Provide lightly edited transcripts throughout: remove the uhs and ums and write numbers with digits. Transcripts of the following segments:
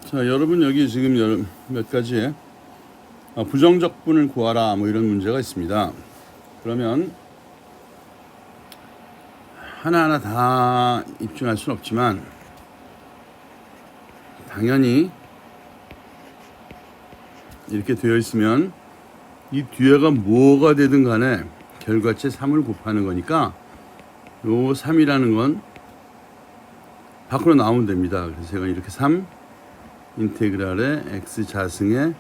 자, 여러분 여기 지금 몇 가지의 부정적분을 구하라 뭐 이런 문제가 있습니다. 그러면 하나하나 다 입증할 수는 없지만 당연히 이렇게 되어 있으면 이 뒤에가 뭐가 되든 간에 결과체 3을 곱하는 거니까 요 3이라는 건 밖으로 나오면 됩니다. 그래서 제가 이렇게 3 인테그랄의 x 자승의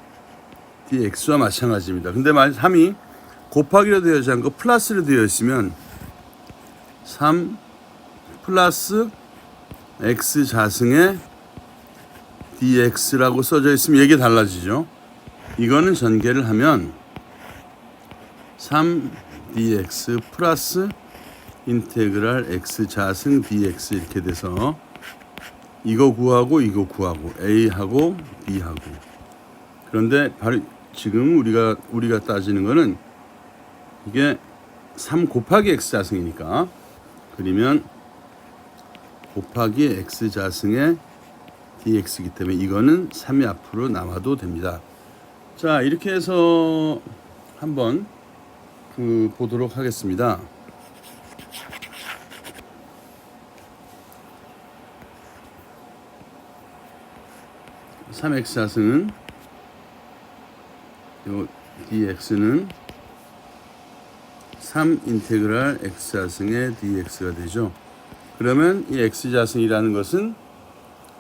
dx와 마찬가지입니다. 근데 만약 3이 곱하기로 되어 있지 않고 플러스로 되어 있으면 3 플러스 x 자승의 dx라고 써져 있으면 이게 달라지죠. 이거는 전개를 하면 3 dx 플러스 인테그랄 x 자승 dx 이렇게 돼서 이거 구하고 이거 구하고 A하고 B하고. 그런데 바로 지금 우리가 따지는 거는 이게 3 곱하기 x 자승이니까 그러면 곱하기 x 자승의 dx이기 때문에 이거는 3이 앞으로 남아도 됩니다. 자, 이렇게 해서 한번 보도록 하겠습니다. (3x) 자승은 요 dx는 3 인테그랄 x 자승의 dx가 되죠. 그러면 이 x 자승이라는 것은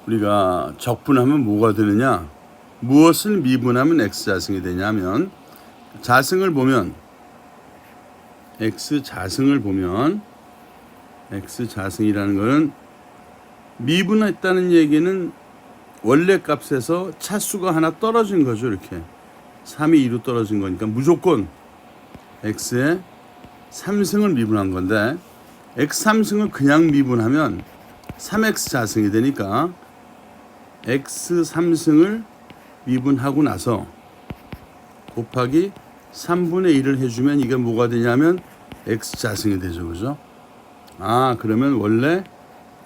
우리가 적분하면 뭐가 되느냐? 무엇을 미분하면 x 자승이 되냐면 자승을 보면 x 자승이라는 것은 미분했다는 얘기는 원래 값에서 차수가 하나 떨어진 거죠. 이렇게 3이 2로 떨어진 거니까 무조건 x의 3승을 미분한 건데 x 3승을 그냥 미분하면 3x 자승이 되니까 x 3승을 미분하고 나서 곱하기 3분의 1을 해주면 이게 뭐가 되냐면 x 자승이 되죠. 그죠? 그러면 원래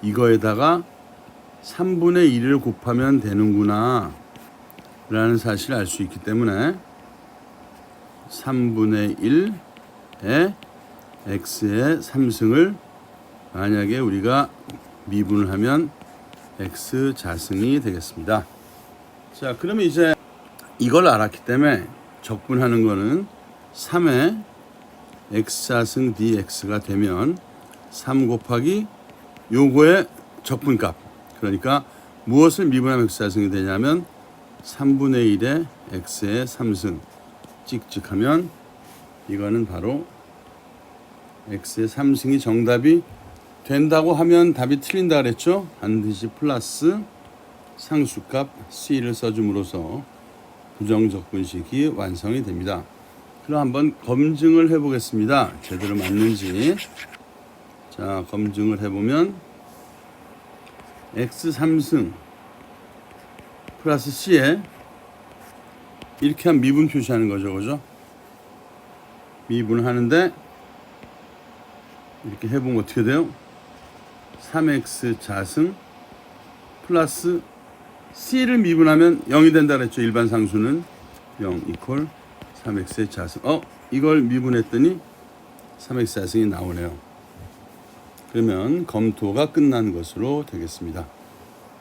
이거에다가 3분의 1을 곱하면 되는구나 라는 사실을 알 수 있기 때문에 3분의 1에 x의 3승을 만약에 우리가 미분을 하면 x 자승이 되겠습니다. 자, 그러면 이제 이걸 알았기 때문에 적분하는 거는 3의 x 자승 dx가 되면 3 곱하기 요거의 적분값, 그러니까 무엇을 미분하면 x 자승이 되냐면 3분의 1의 x의 3승 찍찍하면 이거는 바로 x의 3승이 정답이 된다고 하면 답이 틀린다 그랬죠. 반드시 플러스 상수값 c를 써줌으로써 부정적분식이 완성이 됩니다. 그럼 한번 검증을 해보겠습니다. 제대로 맞는지. 자, 검증을 해보면 x 3승 플러스 c에 이렇게 한 미분 표시하는 거죠. 그죠? 미분을 하는데 이렇게 해보면 어떻게 돼요? 3x 자승 플러스 c를 미분하면 0이 된다 그랬죠. 일반 상수는 0 이퀄 3x의 자승. 이걸 미분했더니 3x 자승이 나오네요. 그러면 검토가 끝난 것으로 되겠습니다.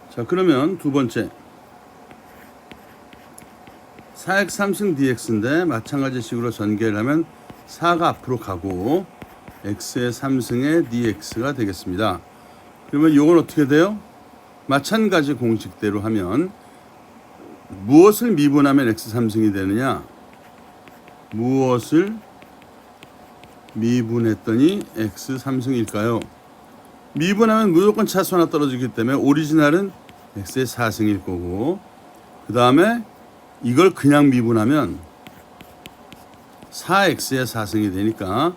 자, 그러면 두 번째 4x 3승 dx인데 마찬가지 식으로 전개를 하면 4가 앞으로 가고 x의 3승의 dx가 되겠습니다. 그러면 이건 어떻게 돼요? 마찬가지 공식대로 하면 무엇을 미분하면 x 3승이 되느냐? 무엇을 미분했더니 x 3승일까요? 미분하면 무조건 차수 하나 떨어지기 때문에 오리지널은 x의 4승일 거고, 그 다음에 이걸 그냥 미분하면 4x의 4승이 되니까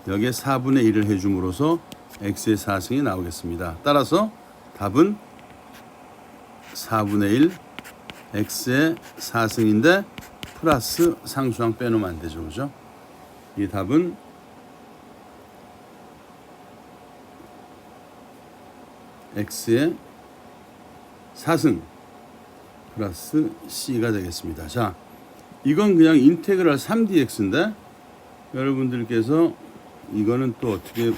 여기에 4분의 1을 해줌으로써 x의 4승이 나오겠습니다. 따라서 답은 4분의 1 x의 4승인데 플러스 상수항 빼놓으면 안 되죠. 그죠? 이 답은 x의 4승 플러스 c가 되겠습니다. 자, 이건 그냥 인테그랄 3dx인데 여러분들께서 이거는 또 어떻게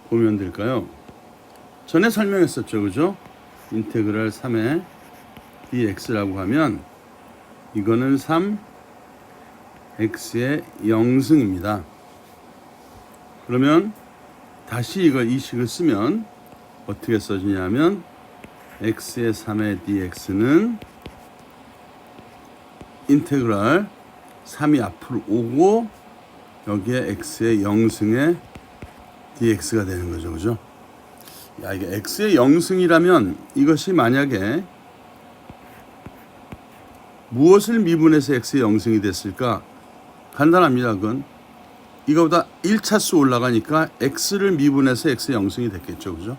보면 될까요? 전에 설명했었죠, 그죠? 인테그랄 3의 dx라고 하면 이거는 3x의 0승입니다. 그러면 다시 이 식을 쓰면 어떻게 써지냐면 x의 3의 dx는 인테그랄 3이 앞으로 오고 여기에 x의 0승의 dx가 되는 거죠, 그죠? 야, 이게 x의 0승이라면 이것이 만약에 무엇을 미분해서 x의 0승이 됐을까? 간단합니다. 그건 이거보다 1차수 올라가니까 x를 미분해서 x의 0승이 됐겠죠, 그죠?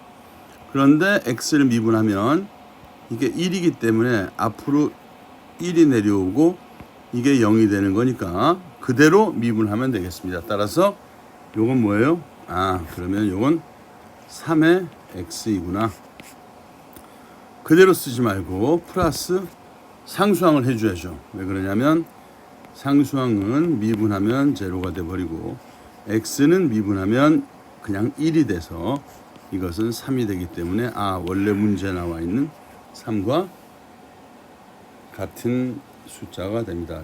그런데 x를 미분하면 이게 1이기 때문에 앞으로 1이 내려오고 이게 0이 되는 거니까 그대로 미분하면 되겠습니다. 따라서 요건 뭐예요? 그러면 요건 3의 x이구나. 그대로 쓰지 말고 플러스 상수항을 해줘야죠. 왜 그러냐면 상수항은 미분하면 제로가 돼버리고 x는 미분하면 그냥 1이 돼서 이것은 3이 되기 때문에 원래 문제에 나와 있는 3과 같은 숫자가 됩니다.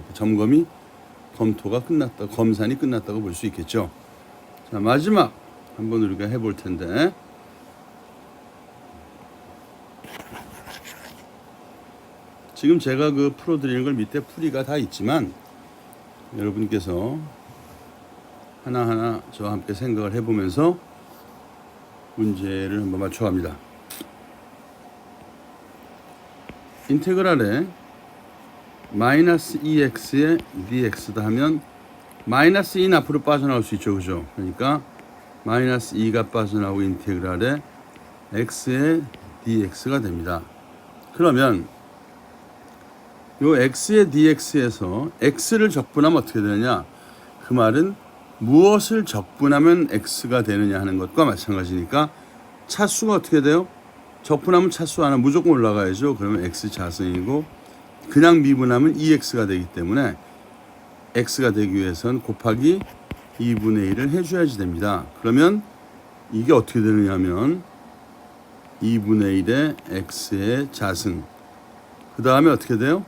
검토가 끝났다, 검산이 끝났다고 볼 수 있겠죠. 자, 마지막 한번 우리가 해볼 텐데 지금 제가 풀어드리는 걸 밑에 풀이가 다 있지만 여러분께서 하나하나 저와 함께 생각을 해보면서 문제를 한번 맞춰갑니다. 인테그랄에 마이너스 2x의 dx다 하면 마이너스 2는 앞으로 빠져나올 수 있죠, 그죠? 그러니까 마이너스 2가 빠져나오고 인테그랄에 x의 dx가 됩니다. 그러면 요 x의 dx에서 x를 적분하면 어떻게 되느냐? 그 말은 무엇을 적분하면 x가 되느냐 하는 것과 마찬가지니까 차수가 어떻게 돼요? 적분하면 차수 하나 무조건 올라가야죠. 그러면 x 자승이고 그냥 미분하면 2x가 되기 때문에 x가 되기 위해서는 곱하기 2분의 1을 해줘야지 됩니다. 그러면 이게 어떻게 되느냐 하면 2분의 1의 x의 자승, 그 다음에 어떻게 돼요?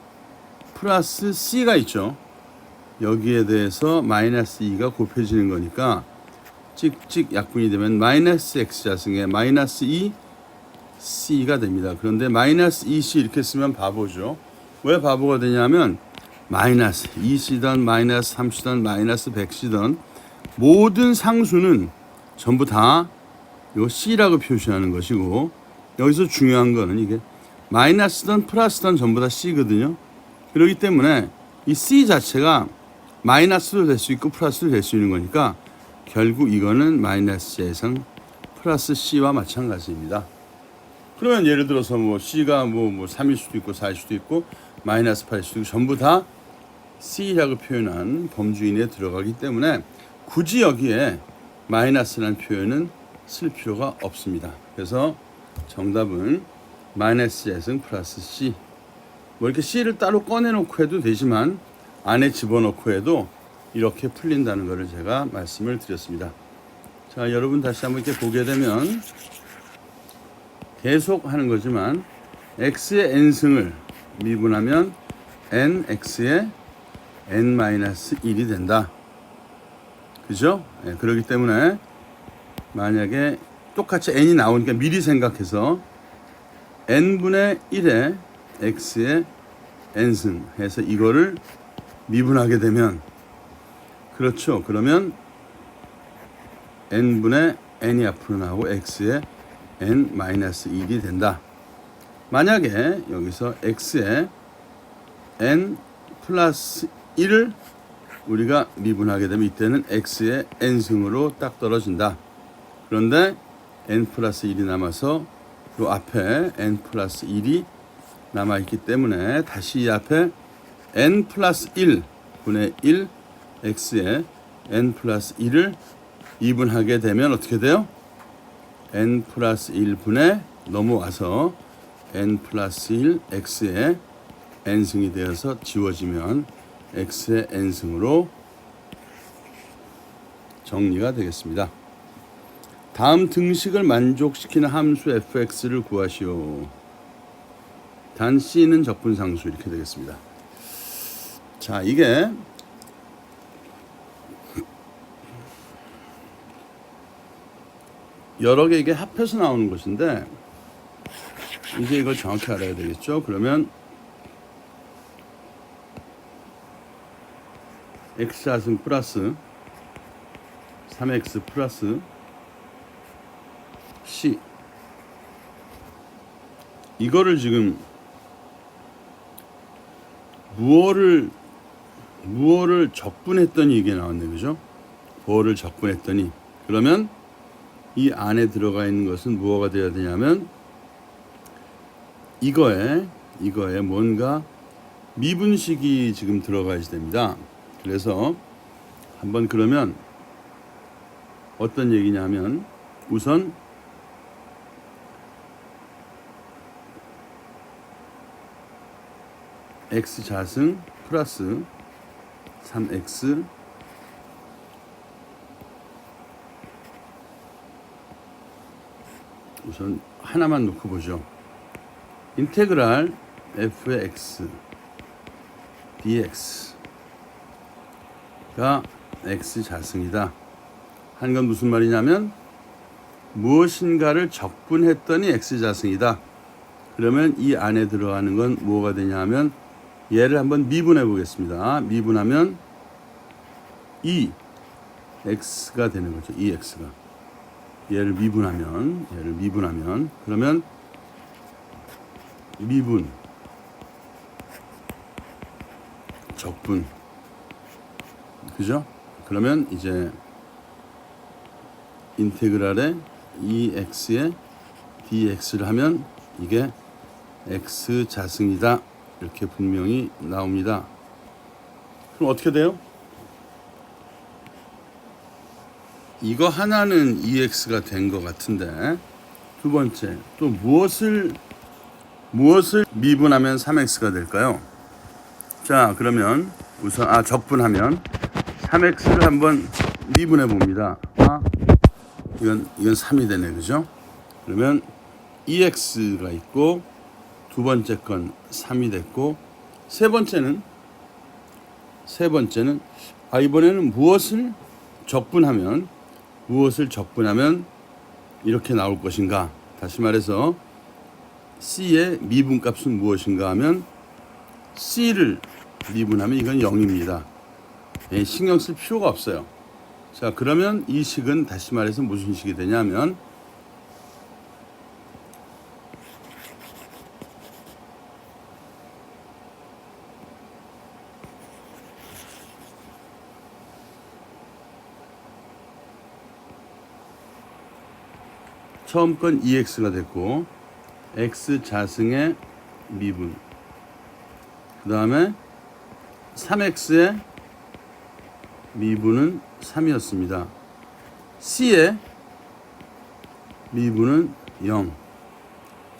플러스 c가 있죠. 여기에 대해서 마이너스 2가 곱해지는 거니까 찍찍 약분이 되면 마이너스 x 자승에 마이너스 2 c가 됩니다. 그런데 마이너스 2c 이렇게 쓰면 바보죠. 왜 바보가 되냐면 마이너스 2c든 마이너스 3c든 마이너스 100c든 모든 상수는 전부 다 요 c라고 표시하는 것이고 여기서 중요한 거는 이게 마이너스든 플러스든 전부 다 c거든요. 그렇기 때문에 이 c 자체가 마이너스도 될 수 있고 플러스도 될 수 있는 거니까 결국 이거는 마이너스 제상 플러스 c와 마찬가지입니다. 그러면 예를 들어서 c가 3일 수도 있고 4일 수도 있고 마이너스 8일 수도 있고 전부 다 c라고 표현한 범주인에 들어가기 때문에 굳이 여기에 마이너스라는 표현은 쓸 필요가 없습니다. 그래서 정답은 마이너스 제승 플러스 c. 이렇게 c를 따로 꺼내놓고 해도 되지만 안에 집어넣고 해도 이렇게 풀린다는 것을 제가 말씀을 드렸습니다. 자, 여러분 다시 한번 이렇게 보게 되면 계속 하는 거지만 x의 n승을 미분하면 nx의 n-1이 된다. 그죠? 네, 그렇기 때문에 만약에 똑같이 n이 나오니까 미리 생각해서 n분의 1의 x의 n승 해서 이거를 미분하게 되면 그렇죠. 그러면 n분의 n이 앞으로 나오고 x의 n-1이 된다. 만약에 여기서 x의 n 플러스 1을 우리가 미분하게 되면 이때는 x의 n승으로 딱 떨어진다. 그런데 n 플러스 1이 남아서 이 앞에 n 플러스 1이 남아있기 때문에 다시 이 앞에 n 플러스 1분의 1 x의 n 플러스 1을 이분하게 되면 어떻게 돼요? n 플러스 1분의 넘어와서 n 플러스 1 x의 n승이 되어서 지워지면 x의 n승으로 정리가 되겠습니다. 다음 등식을 만족시키는 함수 fx를 구하시오. 단 c는 적분상수 이렇게 되겠습니다. 자, 이게 여러 개 이게 합해서 나오는 것인데 이제 이걸 정확히 알아야 되겠죠. 그러면 x좌승 플러스 3x 플러스 c 이거를 지금 무엇을 적분했더니 이게 나왔네, 그죠? 무엇을 적분했더니 그러면 이 안에 들어가 있는 것은 무엇가 되어야 되냐면 이거에 뭔가 미분식이 지금 들어가야지 됩니다. 그래서 한번 그러면 어떤 얘기냐면 우선 x 자승 플러스 3x 우선 하나만 놓고 보죠. 인테그랄 f의 x dx가 x 자승이다. 한 건 무슨 말이냐면 무엇인가를 적분했더니 x 자승이다. 그러면 이 안에 들어가는 건 뭐가 되냐면 얘를 한번 미분해 보겠습니다. 미분하면 2x가 되는 거죠. 2x가. 얘를 미분하면 그러면 미분 적분 그죠? 그러면 이제 인테그랄에 2x에 dx를 하면 이게 x 자승이다. 이렇게 분명히 나옵니다. 그럼 어떻게 돼요? 이거 하나는 2x가 된 것 같은데 두 번째 또 무엇을 미분하면 3x가 될까요? 자, 그러면 우선 적분하면 3x를 한번 미분해 봅니다. 이건 3이 되네, 그죠? 그러면 2x가 있고 두 번째 건 3이 됐고 세 번째는 이번에는 무엇을 적분하면 이렇게 나올 것인가? 다시 말해서 c의 미분값은 무엇인가 하면 c를 미분하면 이건 0입니다. 신경 쓸 필요가 없어요. 자, 그러면 이 식은 다시 말해서 무슨 식이 되냐면 처음 건 2x가 됐고 x 자승의 미분 그 다음에 3x의 미분은 3이었습니다. c의 미분은 0.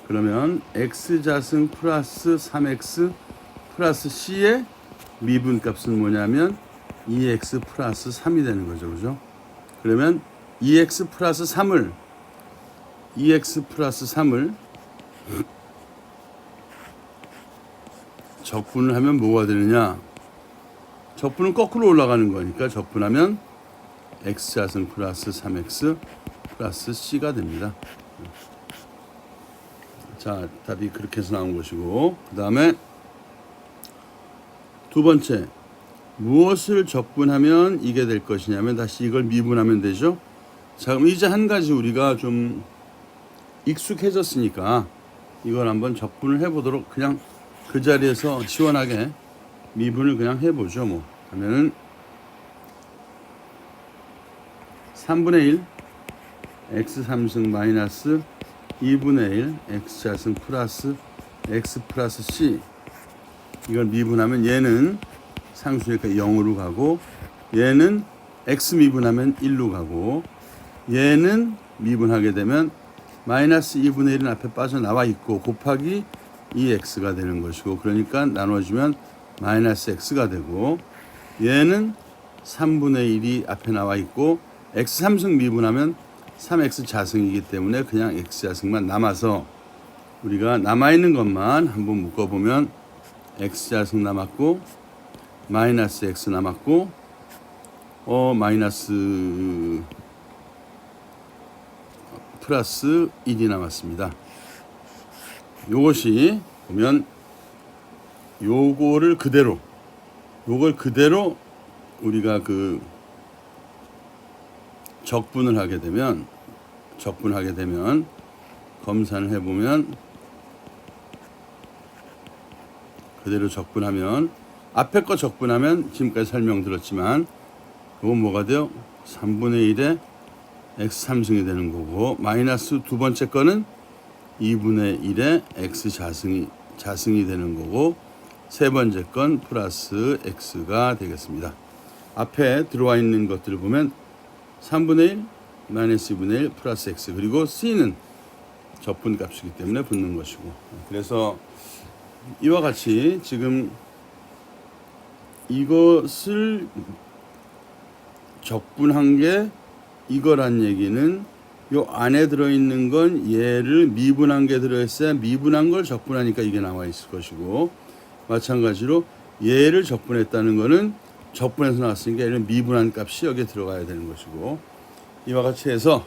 그러면 x 자승 플러스 3x 플러스 c의 미분 값은 뭐냐면 2x 플러스 3이 되는 거죠. 그죠? 그러면 2x 플러스 3을 적분을 하면 뭐가 되느냐? 적분은 거꾸로 올라가는 거니까 적분하면 x자승 플러스 3x 플러스 c가 됩니다. 자, 답이 그렇게 해서 나온 것이고 그 다음에 두 번째 무엇을 적분하면 이게 될 것이냐면 다시 이걸 미분하면 되죠. 자, 그럼 이제 한 가지 우리가 좀 익숙해졌으니까 이걸 한번 적분을 해보도록 그냥 그 자리에서 시원하게 미분을 그냥 해보죠. 뭐 하면은 3분의 1 x 3승 마이너스 2분의 1 x 자승 플러스 x 플러스 c 이걸 미분하면 얘는 상수니까 0으로 가고 얘는 x 미분하면 1로 가고 얘는 미분하게 되면 마이너스 2분의 1은 앞에 빠져나와 있고 곱하기 2x가 되는 것이고, 그러니까 나눠주면 마이너스 x가 되고, 얘는 3분의 1이 앞에 나와 있고 x 3승 미분하면 3x 자승이기 때문에 그냥 x 자승만 남아서 우리가 남아있는 것만 한번 묶어보면 x 자승 남았고 마이너스 x 남았고 마이너스 플러스 1이 남았습니다. 요것이 보면 요걸 그대로 우리가 그 적분을 하게 되면 검산을 해보면 그대로 적분하면 앞에 거 적분하면 지금까지 설명 들었지만 이건 뭐가 돼요? 3분의 1에 x 3승이 되는 거고, 마이너스 두 번째 거는 2분의 1에 x 자승이 되는 거고, 세 번째 건 플러스 x가 되겠습니다. 앞에 들어와 있는 것들을 보면 3분의 1, 마이너스 2분의 1, 플러스 x, 그리고 c는 적분 값이기 때문에 붙는 것이고, 그래서 이와 같이 지금 이것을 적분한 게 이거란 얘기는 요 안에 들어있는 건 얘를 미분한 게 들어있어야 미분한 걸 적분하니까 이게 나와 있을 것이고, 마찬가지로 얘를 적분했다는 거는 적분해서 나왔으니까 얘는 미분한 값이 여기에 들어가야 되는 것이고, 이와 같이 해서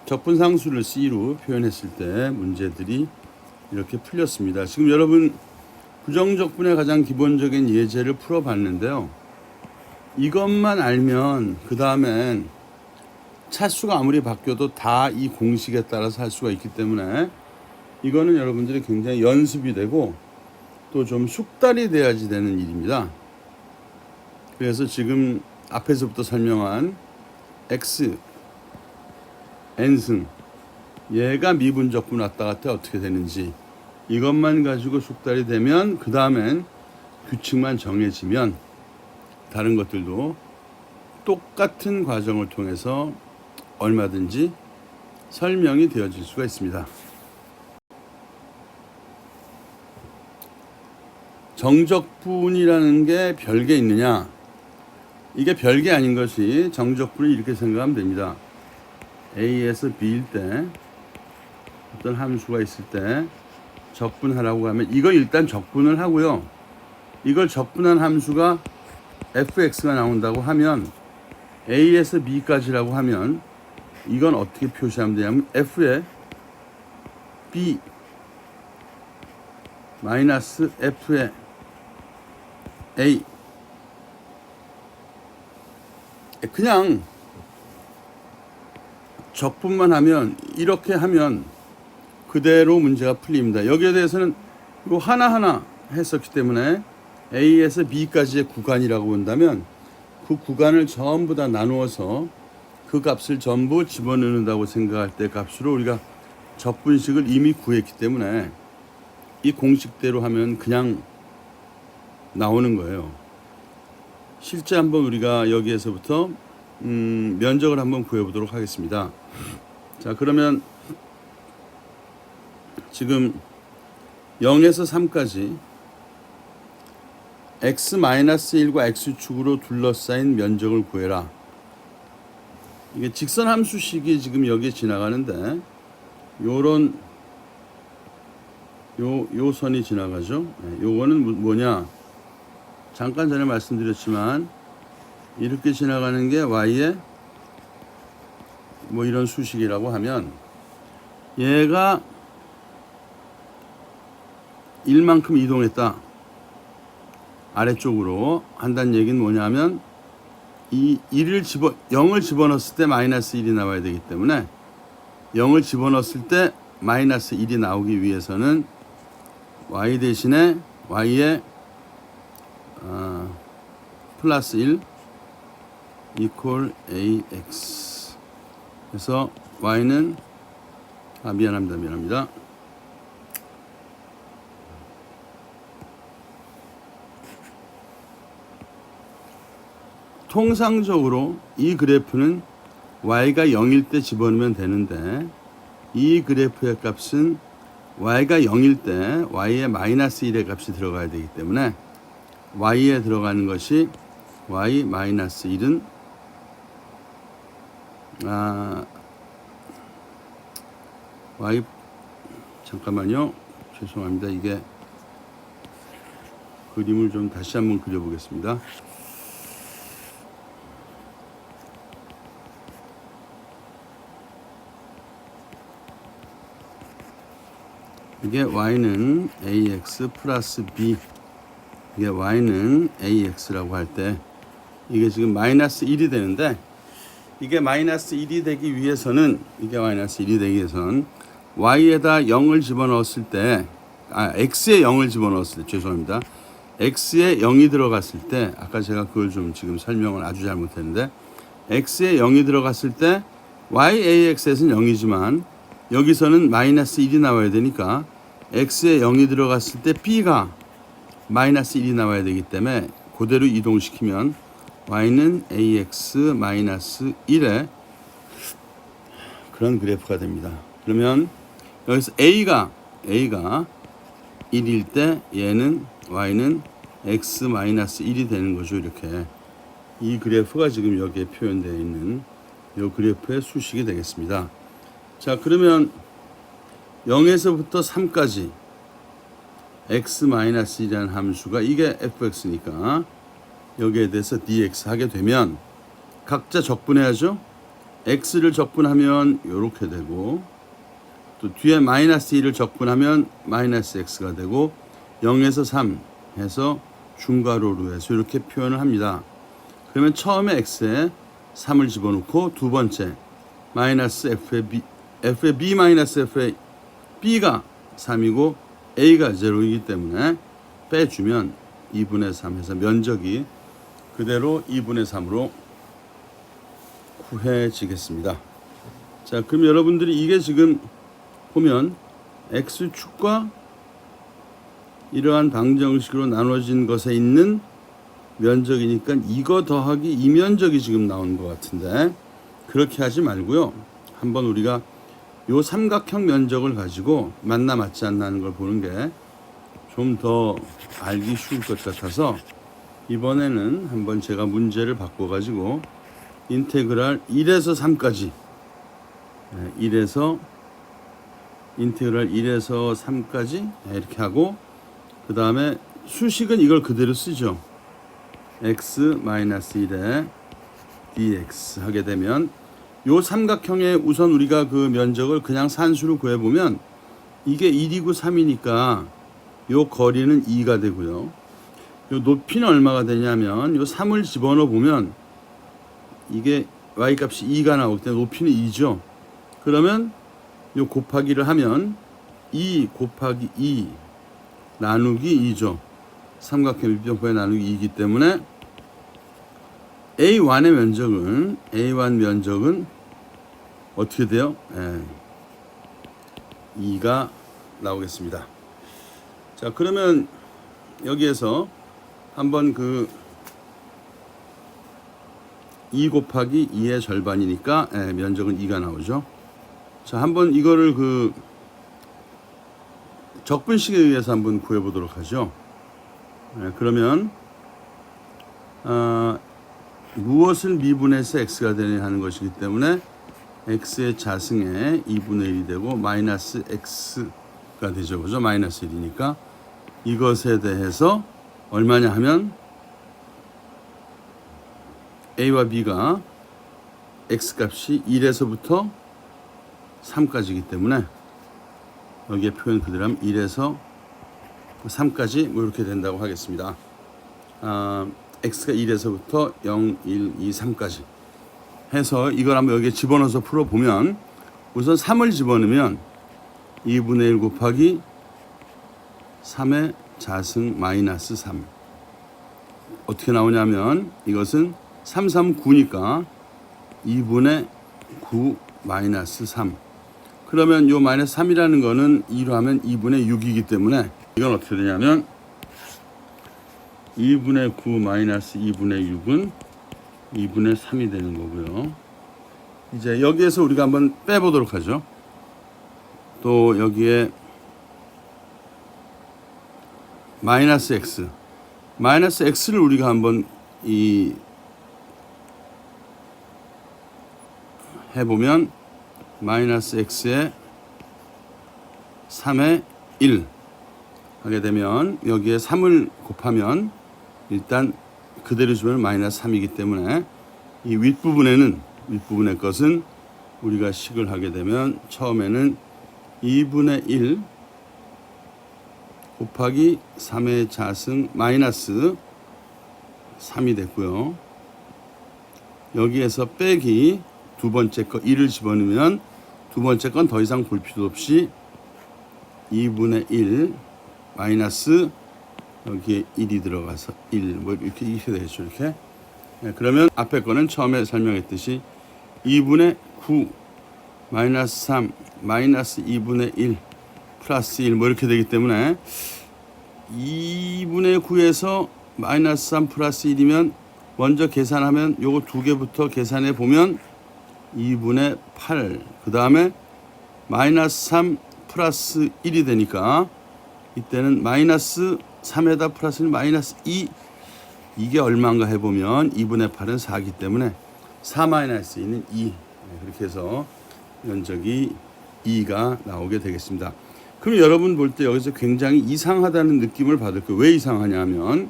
적분상수를 C로 표현했을 때 문제들이 이렇게 풀렸습니다. 지금 여러분 부정적분의 가장 기본적인 예제를 풀어봤는데요. 이것만 알면 그 다음엔 차수가 아무리 바뀌어도 다 이 공식에 따라서 할 수가 있기 때문에 이거는 여러분들이 굉장히 연습이 되고 또 좀 숙달이 돼야지 되는 일입니다. 그래서 지금 앞에서부터 설명한 x n승 얘가 미분적분 왔다 갔다 어떻게 되는지 이것만 가지고 숙달이 되면 그 다음엔 규칙만 정해지면 다른 것들도 똑같은 과정을 통해서 얼마든지 설명이 되어질 수가 있습니다. 정적분이라는 게 별게 있느냐? 이게 별게 아닌 것이 정적분을 이렇게 생각하면 됩니다. A에서 B일 때 어떤 함수가 있을 때 적분하라고 하면 이걸 일단 적분을 하고요. 이걸 적분한 함수가 fx가 나온다고 하면 A에서 B까지라고 하면 이건 어떻게 표시하면 되냐면 f에 B 마이너스 f에 A, 그냥 적분만 하면 이렇게 하면 그대로 문제가 풀립니다. 여기에 대해서는 이거 하나하나 했었기 때문에 A에서 B까지의 구간이라고 본다면 그 구간을 전부 다 나누어서 그 값을 전부 집어넣는다고 생각할 때 값으로 우리가 적분식을 이미 구했기 때문에 이 공식대로 하면 그냥 나오는 거예요. 실제 한번 우리가 여기에서부터 면적을 한번 구해보도록 하겠습니다. 자, 그러면 지금 0에서 3까지 x-1과 x축으로 둘러싸인 면적을 구해라. 이게 직선 함수식이 지금 여기에 지나가는데 요런 요 선이 지나가죠. 요거는 뭐냐? 잠깐 전에 말씀드렸지만 이렇게 지나가는 게 y의 뭐 이런 수식이라고 하면 얘가 1만큼 이동했다. 아래쪽으로 한다는 얘기는 뭐냐면 이 0을 집어넣었을 때 마이너스 1이 나와야 되기 때문에 0을 집어넣었을 때 마이너스 1이 나오기 위해서는 y 대신에 y의 플러스 1 equal ax. 그래서 y는 미안합니다. 통상적으로 이 그래프는 y가 0일 때 집어넣으면 되는데 이 그래프의 값은 y가 0일 때 y의 마이너스 1의 값이 들어가야 되기 때문에 y에 들어가는 것이 y 마이너스 1은 y 잠깐만요. 죄송합니다. 이게 그림을 좀 다시 한번 그려보겠습니다. 이게 y는 ax 플러스 b, 이게 y는 ax라고 할 때 이게 지금 마이너스 1이 되는데, 이게 마이너스 1이 되기 위해서는 y에다 0을 집어넣었을 때, x에 0을 집어넣었을 때, 죄송합니다. x에 0이 들어갔을 때, 아까 제가 그걸 좀 지금 설명을 아주 잘못했는데, x에 0이 들어갔을 때 yax에서는 0이지만 여기서는 마이너스 1이 나와야 되니까 x에 0이 들어갔을 때 b가 마이너스 1이 나와야 되기 때문에 그대로 이동시키면 y는 ax 마이너스 1의 그런 그래프가 됩니다. 그러면 여기서 a가 1일 때 얘는 y는 x 마이너스 1이 되는 거죠. 이렇게 이 그래프가 지금 여기에 표현되어 있는 이 그래프의 수식이 되겠습니다. 자, 그러면 0에서부터 3까지 x-1이라는 함수가 이게 fx니까 여기에 대해서 dx 하게 되면 각자 적분해야죠. x를 적분하면 이렇게 되고, 또 뒤에 마이너스 1을 적분하면 마이너스 x가 되고, 0에서 3 해서 중괄호로 해서 이렇게 표현을 합니다. 그러면 처음에 x에 3을 집어넣고, 두 번째 마이너스 f의 b 마이너스 f의 b가 3이고 a가 0이기 때문에 빼주면 2분의 3 해서 면적이 그대로 2분의 3으로 구해지겠습니다. 자, 그럼 여러분들이 이게 지금 보면 x축과 이러한 방정식으로 나눠진 것에 있는 면적이니까 이거 더하기 이 면적이 지금 나오는 것 같은데, 그렇게 하지 말고요. 한번 우리가 요 삼각형 면적을 가지고 맞나 맞지 않나 하는 걸 보는 게 좀 더 알기 쉬울 것 같아서 이번에는 한번 제가 문제를 바꿔가지고 인테그랄 1에서 3까지 인테그랄 1에서 3까지 이렇게 하고, 그 다음에 수식은 이걸 그대로 쓰죠. x-1에 dx 하게 되면 요 삼각형의 우선 우리가 그 면적을 그냥 산수로 구해보면 이게 1이고 3이니까 요 거리는 2가 되고요. 요 높이는 얼마가 되냐면 요 3을 집어넣어 보면 이게 y 값이 2가 나오기 때문에 높이는 2죠. 그러면 요 곱하기를 하면 2 곱하기 2 나누기 2죠. 삼각형 밑변표에 나누기 2이기 때문에 A1 면적은 어떻게 돼요? 2가 나오겠습니다. 자, 그러면 여기에서 한번 그 2 곱하기 2의 절반이니까 면적은 2가 나오죠. 자, 한번 이거를 그 적분식에 의해서 한번 구해보도록 하죠. 그러면 무엇을 미분해서 x가 되냐 하는 것이기 때문에 x의 자승에 2분의 1이 되고 마이너스 x가 되죠. 그죠? 마이너스 1이니까 이것에 대해서 얼마냐 하면 a와 b가 x값이 1에서부터 3까지이기 때문에 여기에 표현 그대로 하면 1에서 3까지 뭐 이렇게 된다고 하겠습니다. x가 1에서부터 0, 1, 2, 3까지 해서 이걸 한번 여기에 집어넣어서 풀어보면 우선 3을 집어넣으면 2분의 1 곱하기 3의 자승 마이너스 3 어떻게 나오냐면 이것은 3, 3, 9니까 2분의 9 마이너스 3. 그러면 요 마이너스 3이라는 거는 2로 하면 2분의 6이기 때문에 이건 어떻게 되냐면 2분의 9 마이너스 2분의 6은 2분의 3이 되는 거고요. 이제 여기에서 우리가 한번 빼보도록 하죠. 또 여기에 마이너스 x, 마이너스 x를 우리가 한번 이 해보면 마이너스 x에 3에 1 하게 되면 여기에 3을 곱하면 일단 그대로 주면 마이너스 3이기 때문에 이 윗부분의 것은 우리가 식을 하게 되면 처음에는 2분의 1 곱하기 3의 자승 마이너스 3이 됐고요. 여기에서 빼기 두 번째 거 1을 집어넣으면 두 번째 건 더 이상 볼 필요 없이 2분의 1 마이너스 여기에 1이 들어가서 1 뭐 이렇게 되겠죠. 이렇게. 네, 그러면 앞에 거는 처음에 설명했듯이 2분의 9 마이너스 3 마이너스 2분의 1 플러스 1 뭐 이렇게 되기 때문에 2분의 9에서 마이너스 3 플러스 1이면 먼저 계산하면 요거 두 개부터 계산해 보면 2분의 8 그 다음에 마이너스 3 플러스 1이 되니까 이때는 마이너스 3에다 플러스 1 마이너스 2 이게 얼마인가 해보면 2분의 8은 4기 때문에 4 마이너스 2는 2 그렇게 해서 면적이 2가 나오게 되겠습니다. 그럼 여러분 볼 때 여기서 굉장히 이상하다는 느낌을 받을 거예요. 왜 이상하냐면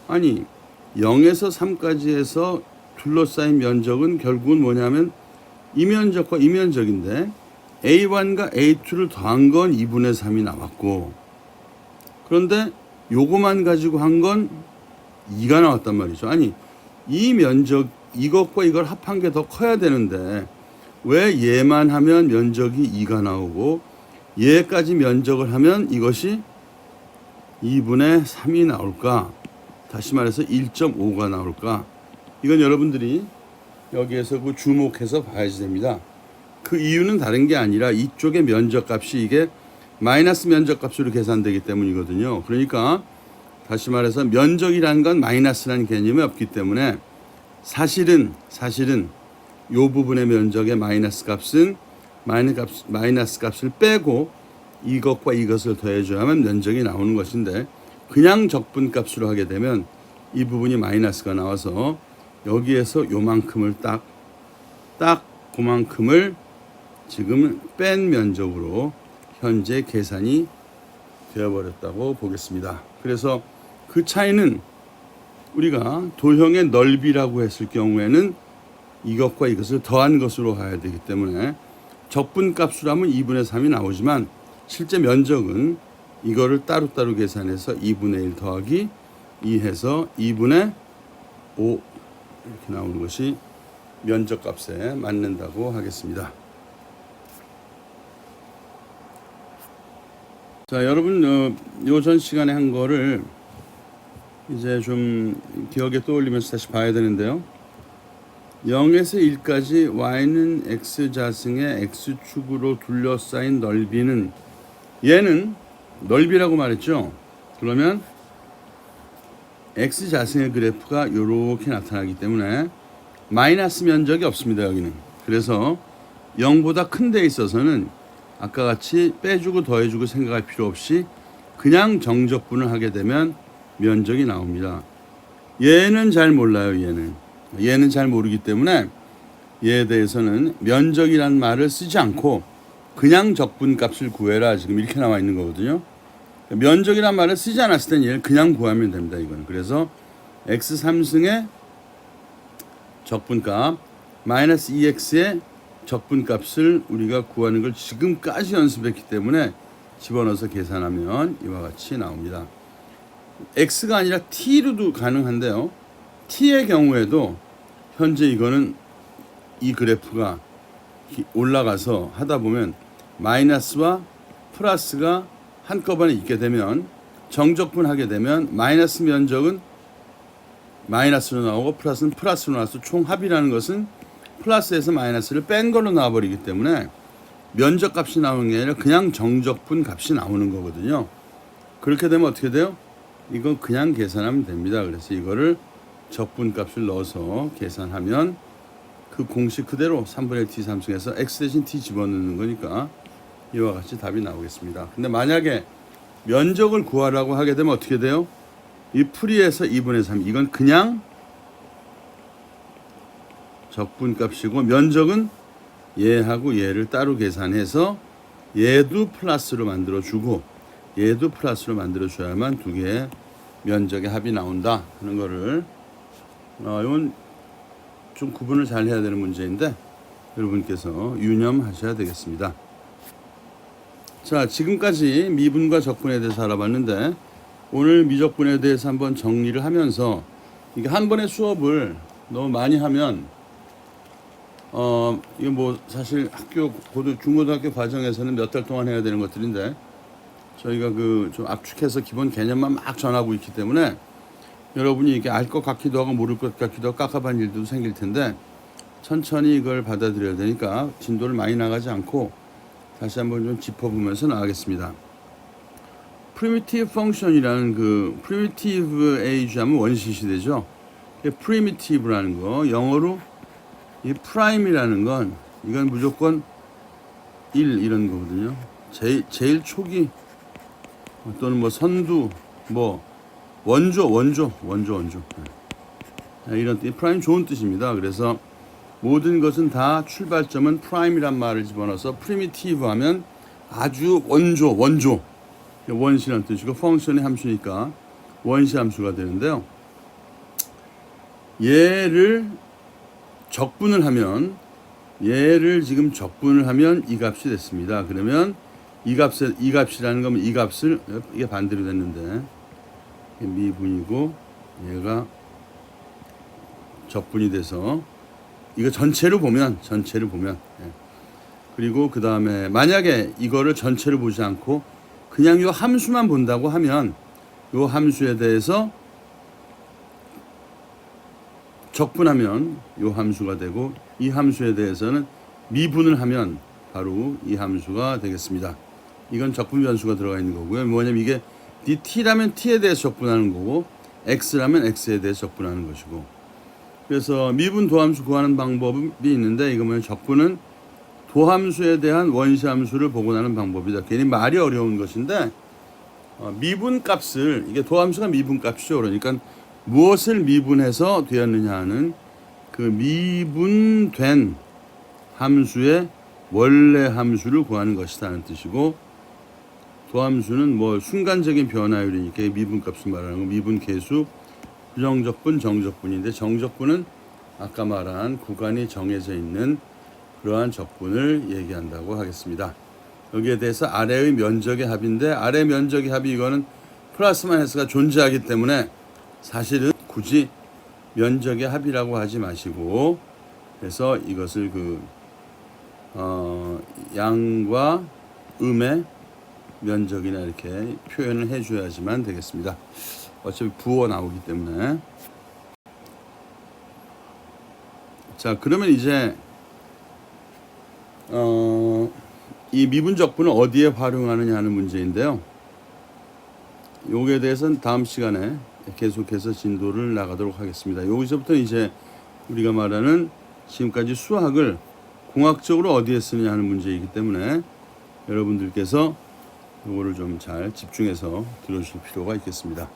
아니 0에서 3까지 해서 둘러싸인 면적은 결국은 뭐냐면 이 면적과 이 면적인데 A1과 A2를 더한 건 2분의 3이 나왔고 그런데 요거만 가지고 한 건 2가 나왔단 말이죠. 아니 이 면적 이것과 이걸 합한 게 더 커야 되는데 왜 얘만 하면 면적이 2가 나오고 얘까지 면적을 하면 이것이 2분의 3이 나올까? 다시 말해서 1.5가 나올까? 이건 여러분들이 여기에서 그 주목해서 봐야지 됩니다. 그 이유는 다른 게 아니라 이쪽의 면적값이 이게 마이너스 면적값으로 계산되기 때문이거든요. 그러니까 다시 말해서 면적이라는 건 마이너스라는 개념이 없기 때문에 사실은 이 부분의 면적의 마이너스 값은 마이너스 값을 빼고 이것과 이것을 더해줘야만 면적이 나오는 것인데 그냥 적분값으로 하게 되면 이 부분이 마이너스가 나와서 여기에서 요만큼을 딱 그만큼을 지금 뺀 면적으로 현재 계산이 되어버렸다고 보겠습니다. 그래서 그 차이는 우리가 도형의 넓이라고 했을 경우에는 이것과 이것을 더한 것으로 가야 되기 때문에 적분값으로 하면 2분의 3이 나오지만 실제 면적은 이거를 따로따로 계산해서 2분의 1 더하기 2 해서 2분의 5 이렇게 나오는 것이 면적값에 맞는다고 하겠습니다. 자, 여러분 요전 시간에 한 거를 이제 좀 기억에 떠올리면서 다시 봐야 되는데요. 0에서 1까지 y는 x자승의 x축으로 둘러싸인 넓이는 얘는 넓이라고 말했죠. 그러면 x자승의 그래프가 이렇게 나타나기 때문에 마이너스 면적이 없습니다. 여기는. 그래서 0보다 큰 데 있어서는 아까 같이 빼주고 더해주고 생각할 필요 없이 그냥 정적분을 하게 되면 면적이 나옵니다. 얘는 잘 몰라요. 얘는 잘 모르기 때문에 얘에 대해서는 면적이란 말을 쓰지 않고 그냥 적분값을 구해라 지금 이렇게 나와 있는 거거든요. 면적이란 말을 쓰지 않았을 땐 얘를 그냥 구하면 됩니다. 이거는. 그래서 x3승의 적분값 마이너스 2x의 적분값을 우리가 구하는 걸 지금까지 연습했기 때문에 집어넣어서 계산하면 이와 같이 나옵니다. x가 아니라 t로도 가능한데요. t의 경우에도 현재 이거는 이 그래프가 올라가서 하다 보면 마이너스와 플러스가 한꺼번에 있게 되면 정적분 하게 되면 마이너스 면적은 마이너스로 나오고 플러스는 플러스로 나와서 총합이라는 것은 플러스에서 마이너스를 뺀 걸로 나와버리기 때문에 면적 값이 나오는 게 아니라 그냥 정적분 값이 나오는 거거든요. 그렇게 되면 어떻게 돼요? 이건 그냥 계산하면 됩니다. 그래서 이거를 적분 값을 넣어서 계산하면 그 공식 그대로 3분의 t 3승에서 x 대신 t 집어넣는 거니까 이와 같이 답이 나오겠습니다. 근데 만약에 면적을 구하라고 하게 되면 어떻게 돼요? 이 풀이에서 2분의 3 이건 그냥 적분값이고 면적은 얘하고 얘를 따로 계산해서 얘도 플러스로 만들어주고 얘도 플러스로 만들어줘야만 두 개의 면적의 합이 나온다 하는 거를 이건 좀 구분을 잘 해야 되는 문제인데 여러분께서 유념하셔야 되겠습니다. 자, 지금까지 미분과 적분에 대해서 알아봤는데 오늘 미적분에 대해서 한번 정리를 하면서 이게 한 번의 수업을 너무 많이 하면 이게 뭐 사실 중고등학교 과정에서는 몇 달 동안 해야 되는 것들인데 저희가 그 좀 압축해서 기본 개념만 막 전하고 있기 때문에 여러분이 이게 알 것 같기도 하고 모를 것 같기도 하고 깝깝한 일도 생길 텐데 천천히 이걸 받아들여야 되니까 진도를 많이 나가지 않고 다시 한번 좀 짚어보면서 나가겠습니다. 프리미티브 펑션이라는 그 프리미티브 에이지 하면 원시시 되죠. 프리미티브라는 거 영어로 이 프라임이라는 건 이건 무조건 1 이런 거거든요. 제일 초기 또는 뭐 선두 뭐 원조 이런 프라임 좋은 뜻입니다. 그래서 모든 것은 다 출발점은 프라임이란 말을 집어넣어서 프리미티브 하면 아주 원시라는 뜻이고 펑션의 함수니까 원시 함수가 되는데요. 얘를 지금 적분을 하면 이 값이 됐습니다. 그러면 이 값이라는 거면 이 값을 이게 반대로 됐는데 미분이고 얘가 적분이 돼서 이거 전체를 보면 그리고 그 다음에 만약에 이거를 전체를 보지 않고 그냥 이 함수만 본다고 하면 이 함수에 대해서 적분하면 이 함수가 되고 이 함수에 대해서는 미분을 하면 바로 이 함수가 되겠습니다. 이건 적분 변수가 들어가 있는 거고요. 뭐냐면 이게 t라면 t에 대해서 적분하는 거고 x라면 x에 대해서 적분하는 것이고 그래서 미분 도함수 구하는 방법이 있는데 이거 뭐냐면 적분은 도함수에 대한 원시함수를 복원하는 방법이다. 괜히 말이 어려운 것인데 미분값을 이게 도함수가 미분값이죠. 그러니까 무엇을 미분해서 되었느냐 하는 그 미분된 함수의 원래 함수를 구하는 것이라는 뜻이고 도함수는 뭐 순간적인 변화율이니까 미분값을 말하는 거 미분계수 부정적분 정적분인데 정적분은 아까 말한 구간이 정해져 있는 그러한 적분을 얘기한다고 하겠습니다. 여기에 대해서 아래의 면적의 합인데 아래 면적의 합이 이거는 플러스 마이너스가 존재하기 때문에 사실은 굳이 면적의 합이라고 하지 마시고 그래서 이것을 양과 음의 면적이나 이렇게 표현을 해줘야지만 되겠습니다. 어차피 부어 나오기 때문에 자 그러면 이제 이 미분적분을 어디에 활용하느냐 하는 문제인데요. 여기에 대해서는 다음 시간에 계속해서 진도를 나가도록 하겠습니다. 여기서부터 이제 우리가 말하는 지금까지 수학을 공학적으로 어디에 쓰느냐 하는 문제이기 때문에 여러분들께서 이거를 좀 잘 집중해서 들어주실 필요가 있겠습니다.